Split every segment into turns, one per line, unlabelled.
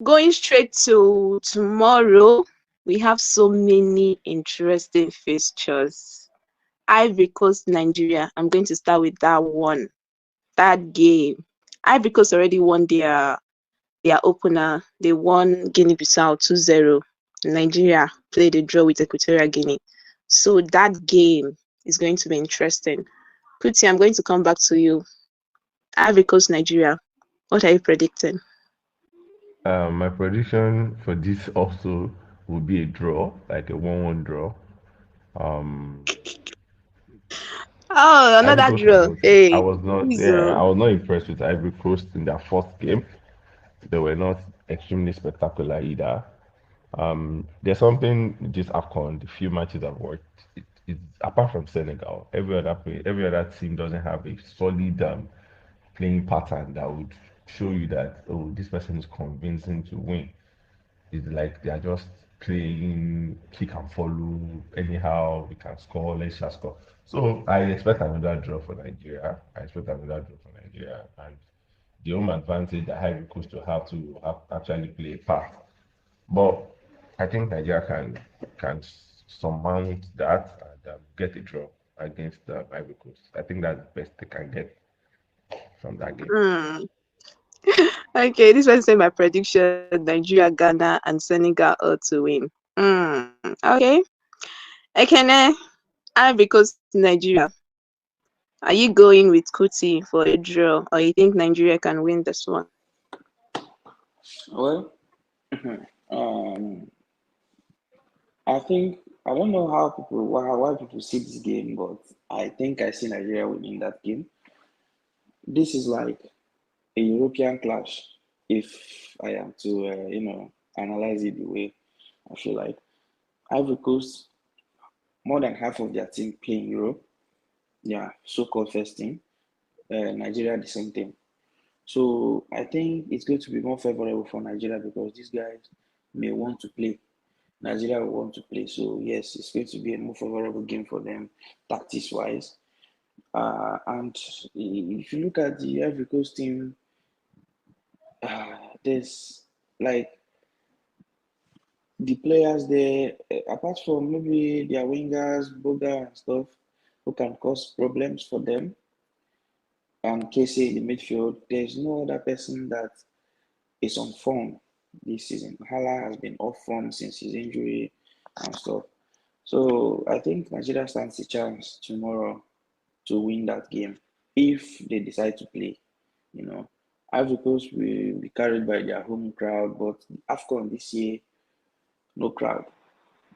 Going straight to tomorrow, we have so many interesting fixtures. Ivory Coast, Nigeria. I'm going to start with that one. That game. Ivory Coast already won their opener. They won Guinea-Bissau 2-0. Nigeria played a draw with Equatorial Guinea. So that game is going to be interesting. Kuti, I'm going to come back to you. Ivory Coast, Nigeria. What are you predicting?
My prediction for this also will be a draw, like a 1-1 draw. Um,
Oh,
Ivory
another
Coast
draw.
I
Hey,
was not,
please.
yeah, I was not impressed with Ivory Coast in their first game. They were not extremely spectacular either. There's something this AFCON, the few matches I've watched, it's apart from Senegal, every other team doesn't have a solid playing pattern that would show you that, oh, this person is convincing to win. It's like they are just playing kick and follow anyhow. We can score, let's just score. So I expect another draw for Nigeria. I expect another draw for Nigeria, and the home advantage that Ivory Coast to have actually play a part. But I think Nigeria can surmount that and get a draw against Ivory Coast. I think that's the best they can get from that game.
Hmm. Okay, this one say my prediction: Nigeria, Ghana, and Senegal all to win. Okay. Ekene, Ivory Coast, Nigeria. Are you going with Kuti for a draw, or you think Nigeria can win this one?
Well, um, I think I don't know how people why people see this game, but I think I see Nigeria winning that game. This is like a European clash, if I am to analyze it the way I feel like. Ivory Coast, more than half of their team play in Europe. Yeah, so-called first team. Nigeria the same thing. So I think it's going to be more favorable for Nigeria because these guys may want to play. Nigeria will want to play. So yes, it's going to be a more favorable game for them, tactics wise. And if you look at the Ivory Coast team, there's like the players there, apart from maybe their wingers, Boga and stuff, who can cause problems for them, and Casey in the midfield, there's no other person that is on form this season. Hala has been off form since his injury and stuff. So I think Nigeria stands a chance tomorrow to win that game if they decide to play. You know, Ivory Coast will be carried by their home crowd, but AFCON this year, no crowd.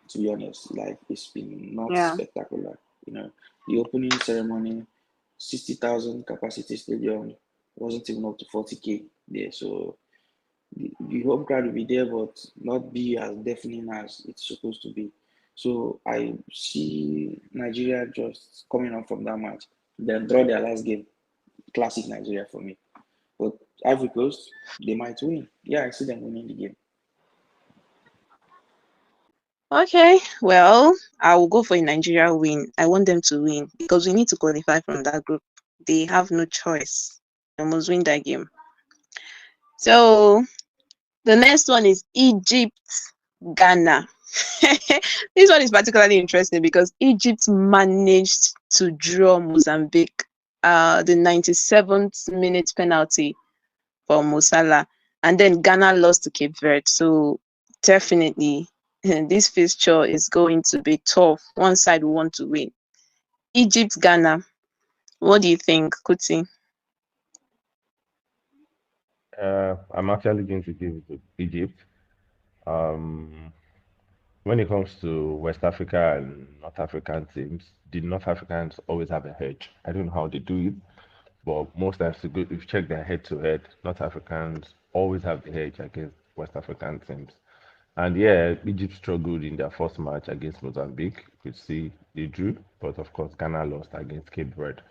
To be honest, like it's been not
Yeah.
spectacular. You know, the opening ceremony, 60,000 capacity stadium wasn't even up to 40K there. So the home crowd will be there, but not be as deafening as it's supposed to be. So I see Nigeria just coming up from that match, then draw their last game. Classic Nigeria for me. But Ivory Coast, they might win. Yeah, I see them winning the game.
Okay, well, I will go for a Nigeria win. I want them to win because we need to qualify from that group. They have no choice. They must win that game. So the next one is Egypt, Ghana. This one is particularly interesting because Egypt managed to draw Mozambique. The 97th minute penalty for Musala, and then Ghana lost to Cape Verde. So definitely, this fixture is going to be tough. One side will want to win. Egypt, Ghana. What do you think, Kuti?
I'm actually going to give it to Egypt. Um, when it comes to West Africa and North African teams, the North Africans always have a edge. I don't know how they do it, but most times if you check their head to head, North Africans always have the edge against West African teams. And yeah, Egypt struggled in their first match against Mozambique. You could see they drew, but of course Ghana lost against Cape Verde,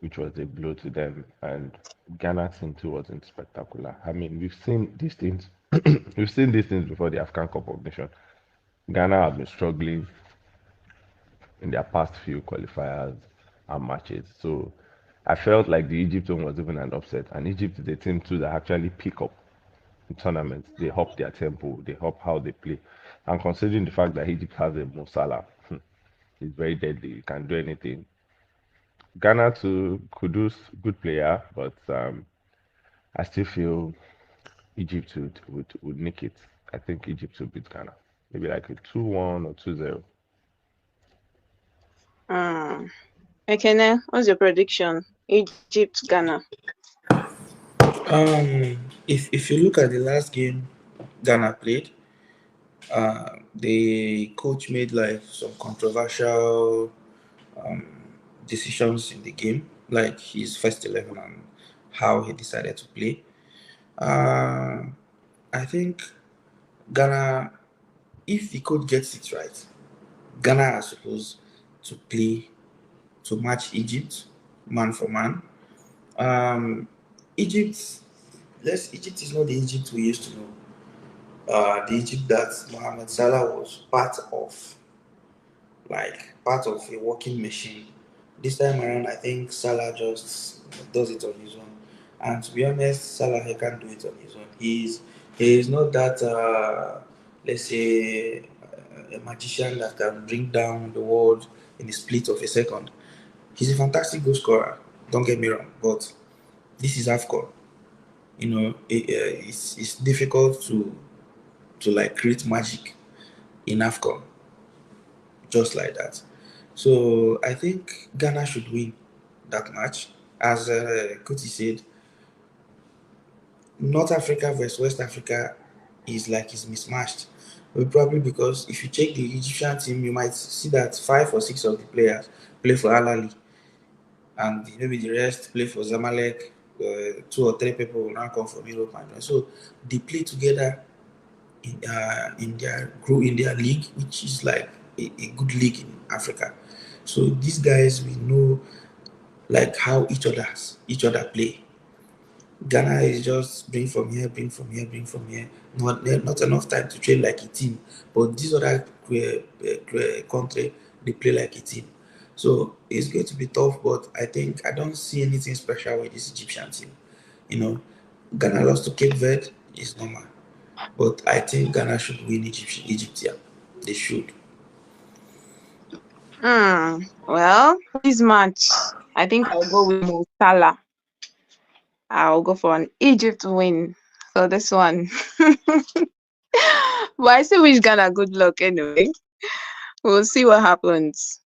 which was a blow to them. And Ghana team too wasn't spectacular. I mean, we've seen these things, we've seen these things before the African Cup of Nations. Ghana have been struggling in their past few qualifiers and matches. So I felt like the Egypt one was even an upset. And Egypt is a team too that actually pick up. tournaments. They up their tempo, they up how they play. And considering the fact that Egypt has a Mo Salah, he's very deadly, he can do anything. Ghana too, Kudus, good player, but I still feel Egypt would nick it. I think Egypt will beat Ghana. Maybe like a 2-1 or 2-0.
Hmm. Okay, now what's your prediction? Egypt, Ghana.
If you look at the last game Ghana played, the coach made like some controversial decisions in the game, like his first 11 and how he decided to play. Uh, I think Ghana, if the coach gets it right, Ghana are supposed to play to match Egypt man for man. Um, Egypt, Egypt is not the Egypt we used to know. The Egypt that Mohamed Salah was part of a working machine. This time around, I think Salah just does it on his own. And to be honest, Salah he can't do it on his own. He is not that let's say a magician that can bring down the world in a split of a second. He's a fantastic goal scorer. Don't get me wrong, but this is AFCON. It's difficult to like create magic in AFCON just like that. So I think Ghana should win that match. As Kuti said, North Africa versus West Africa is mismatched. Probably because if you check the Egyptian team, you might see that 5 or 6 of the players play for Al Ahly, and maybe the rest play for Zamalek. 2 or 3 people will now come from Europe, and so they play together in their league, which is like a good league in Africa. So these guys we know like how each other play. Ghana is just bring from here, bring from here, bring from here. Not enough time to train like a team. But this other country they play like a team. So it's going to be tough, but I don't see anything special with this Egyptian team. You know, Ghana lost to Cape Verde is normal. But I think Ghana should win Egypt, yeah. They should.
Well, this match, I think I'll go with Mo Salah. I'll go for an Egypt win for this one. But I still wish Ghana good luck anyway. We'll see what happens.